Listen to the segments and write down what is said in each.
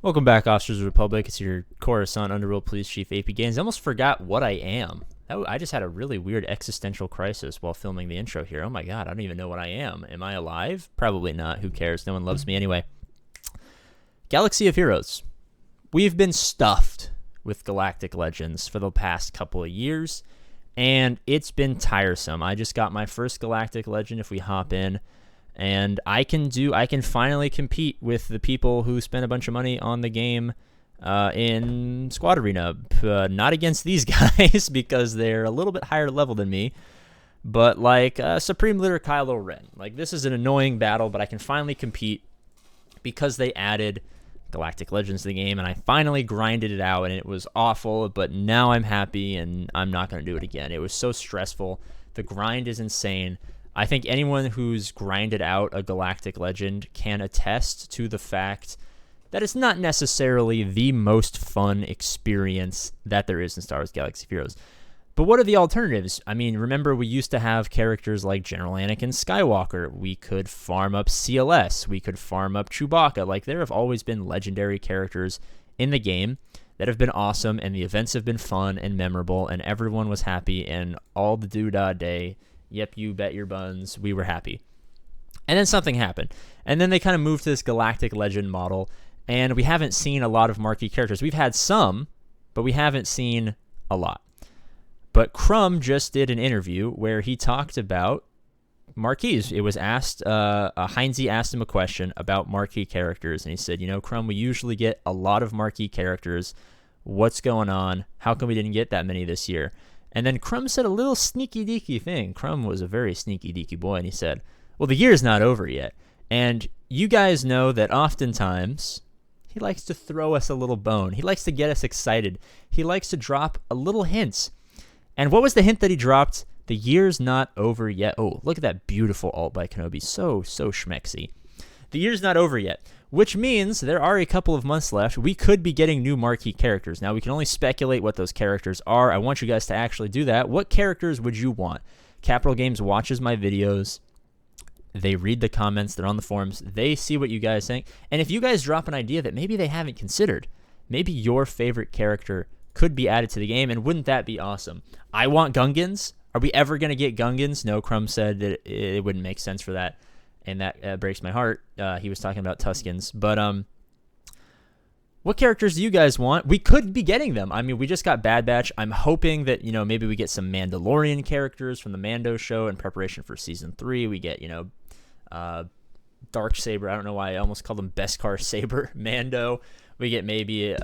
Welcome back, Officers of the Republic. It's your Coruscant Underworld Police Chief APGAINS. I almost forgot what I am. I just had a really weird existential crisis while filming the intro here. Oh my god, I don't even know what I am. Am I alive? Probably not. Who cares? No one loves me anyway. Galaxy of Heroes. We've been stuffed with Galactic Legends for the past couple of years, and it's been tiresome. I just got my first Galactic Legend if we hop in. And I can finally compete with the people who spent a bunch of money on the game in Squad Arena. Not against these guys because they're a little bit higher level than me. But like Supreme Leader Kylo Ren. Like, this is an annoying battle, but I can finally compete because they added Galactic Legends to the game. And I finally grinded it out, and it was awful. But now I'm happy, and I'm not going to do it again. It was so stressful. The grind is insane. I think anyone who's grinded out a Galactic Legend can attest to the fact that it's not necessarily the most fun experience that there is in Star Wars Galaxy of Heroes. But what are the alternatives? I mean, remember, we used to have characters like General Anakin Skywalker. We could farm up CLS. We could farm up Chewbacca. Like, there have always been legendary characters in the game that have been awesome, and the events have been fun and memorable, and everyone was happy, and all the doodah day. Yep, you bet your buns. We were happy. And then something happened. And then they kind of moved to this Galactic Legend model, and we haven't seen a lot of marquee characters. We've had some, but we haven't seen a lot. But Crumb just did an interview where he talked about marquees. It was asked, Heinze asked him a question about marquee characters, and he said, Crumb, we usually get a lot of marquee characters. What's going on? How come we didn't get that many this year? And then Crumb said a little sneaky-deaky thing. Crumb was a very sneaky-deaky boy, and he said, well, the year's not over yet. And you guys know that oftentimes he likes to throw us a little bone. He likes to get us excited. He likes to drop a little hint. And what was the hint that he dropped? The year's not over yet. Oh, look at that beautiful alt by Kenobi. So schmexy. The year's not over yet, which means there are a couple of months left. We could be getting new marquee characters. Now, we can only speculate what those characters are. I want you guys to actually do that. What characters would you want? Capital Games watches my videos. They read the comments. They're on the forums. They see what you guys think. And if you guys drop an idea that maybe they haven't considered, maybe your favorite character could be added to the game, and wouldn't that be awesome? I want Gungans. Are we ever going to get Gungans? No, Crumb said that it wouldn't make sense for that. And that breaks my heart. He was talking about Tuskens. But what characters do you guys want? We could be getting them. I mean, we just got Bad Batch. I'm hoping that, maybe we get some Mandalorian characters from the Mando show in preparation for Season 3. We get, Dark Saber. I don't know why I almost called him Beskar Saber. Mando. We get maybe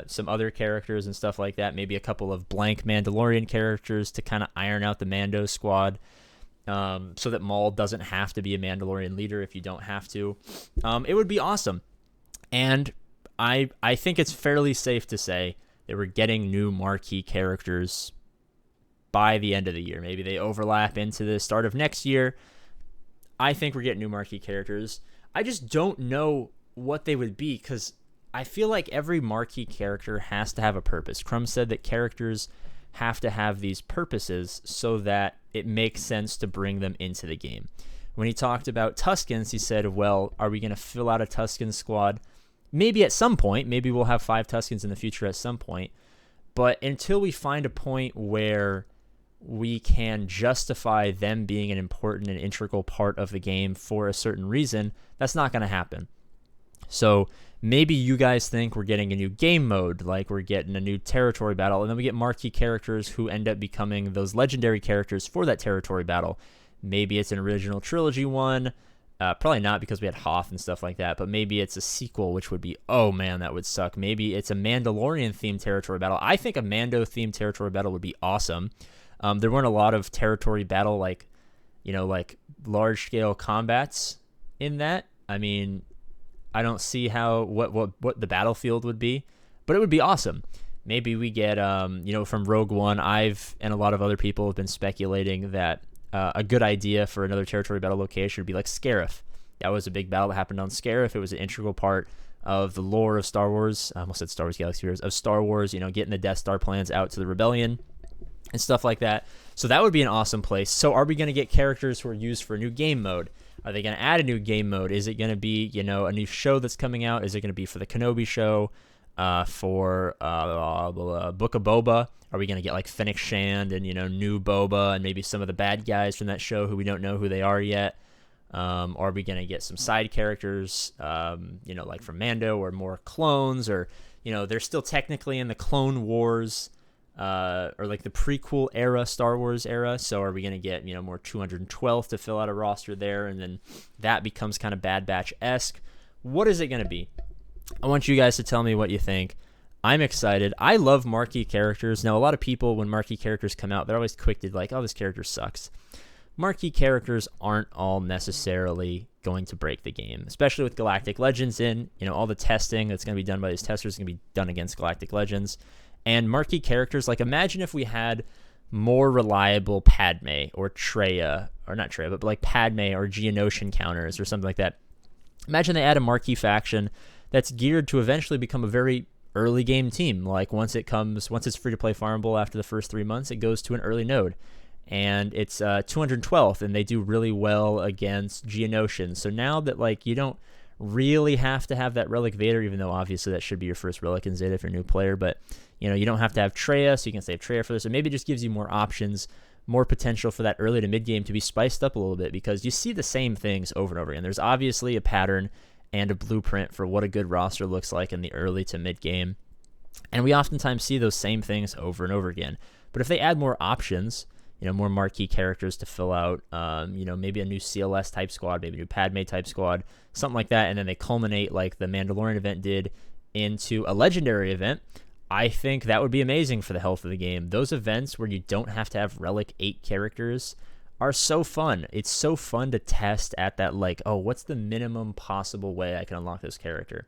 some other characters and stuff like that. Maybe a couple of blank Mandalorian characters to kind of iron out the Mando squad. So that Maul doesn't have to be a Mandalorian leader if you don't have to. It would be awesome. And I think it's fairly safe to say that we're getting new marquee characters by the end of the year. Maybe they overlap into the start of next year. I think we're getting new marquee characters. I just don't know what they would be, because I feel like every marquee character has to have a purpose. Crumb said that characters have to have these purposes so that it makes sense to bring them into the game. When he talked about Tuskens, he said, well, are we going to fill out a Tusken squad? Maybe at some point. Maybe we'll have 5 Tuskens in the future at some point. But until we find a point where we can justify them being an important and integral part of the game for a certain reason, that's not going to happen. So maybe you guys think we're getting a new game mode, like we're getting a new territory battle, and then we get marquee characters who end up becoming those legendary characters for that territory battle. Maybe it's an original trilogy one. Probably not, because we had Hoth and stuff like that, but maybe it's a sequel, which would be, oh man, that would suck. Maybe it's a Mandalorian-themed territory battle. I think a Mando-themed territory battle would be awesome. There weren't a lot of territory battle, like large-scale combats in that. I mean, I don't see how what the battlefield would be, but it would be awesome. Maybe we get from Rogue One. I've and a lot of other people have been speculating that a good idea for another territory battle location would be like Scarif. That was a big battle that happened on Scarif. It was an integral part of the lore of Star Wars. I almost said Star Wars Galaxy of Heroes, of Star Wars. Getting the Death Star plans out to the Rebellion and stuff like that. So that would be an awesome place. So are we going to get characters who are used for a new game mode? Are they going to add a new game mode? Is it going to be, you know, a new show that's coming out? Is it going to be for the Kenobi show, for Book of Boba? Are we going to get like Fennec Shand and, you know, new Boba and maybe some of the bad guys from that show who we don't know who they are yet? Or are we going to get some side characters, you know, like from Mando, or more clones, or, you know, they're still technically in the Clone Wars, or like the prequel era, Star Wars era. So are we going to get, you know, more 212th to fill out a roster there? And then that becomes kind of Bad Batch-esque. What is it going to be? I want you guys to tell me what you think. I'm excited. I love marquee characters. Now, a lot of people, when marquee characters come out, they're always quick to like, oh, this character sucks. Marquee characters aren't all necessarily going to break the game, especially with Galactic Legends in. You know, all the testing that's going to be done by these testers is going to be done against Galactic Legends. And marquee characters, like imagine if we had more reliable Padme or Traya, or not Traya, but like Padme or Geonosian counters or something like that. Imagine they add a marquee faction that's geared to eventually become a very early game team. Like once it's free to play farmable after the first 3 months, it goes to an early node. And it's 212th, and they do really well against Geonosians. So now that like you don't really have to have that Relic Vader, even though obviously that should be your first Relic in Zeta if you're a new player, but you know, you don't have to have Traya, so you can save Traya for this. So maybe it just gives you more options, more potential for that early to mid game to be spiced up a little bit, because you see the same things over and over again. There's obviously a pattern and a blueprint for what a good roster looks like in the early to mid game, and we oftentimes see those same things over and over again. But if they add more options, you know, more marquee characters to fill out, you know, maybe a new CLS type squad, maybe a new Padme type squad, something like that, and then they culminate like the Mandalorian event did into a legendary event, I think that would be amazing for the health of the game. Those events where you don't have to have Relic 8 characters are so fun. It's so fun to test at that, like, oh, what's the minimum possible way I can unlock this character?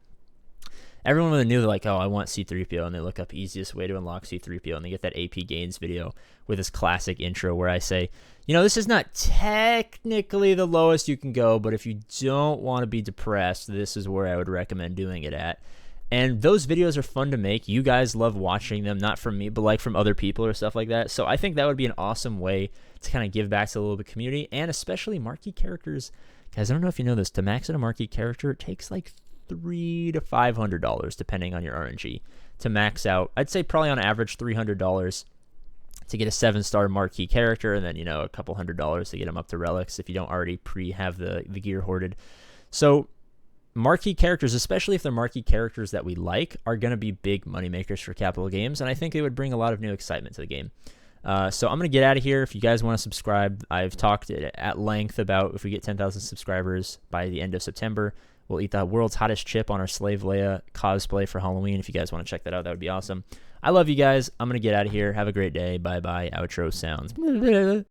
Everyone really knew, like, oh, I want C-3PO, and they look up easiest way to unlock C-3PO, and they get that APGAINS video with this classic intro where I say, you know, this is not technically the lowest you can go, but if you don't want to be depressed, this is where I would recommend doing it at. And those videos are fun to make. You guys love watching them, not from me, but like from other people or stuff like that. So I think that would be an awesome way to kind of give back to the little bit community, and especially marquee characters. Guys, I don't know if you know this, to max out a marquee character, it takes like $300 to $500 depending on your RNG to max out. I'd say probably on average $300 to get a 7-star marquee character, and then, you know, a couple $100 to get them up to relics if you don't already have the gear hoarded. So marquee characters, especially if they're marquee characters that we like, are going to be big money makers for Capital Games, and I think it would bring a lot of new excitement to the game. So I'm going to get out of here. If you guys want to subscribe, I've talked at length about if we get 10,000 subscribers by the end of September, we'll eat the world's hottest chip on our Slave Leia cosplay for Halloween. If you guys want to check that out, that would be awesome. I love you guys. I'm going to get out of here. Have a great day. Bye-bye. Outro sounds.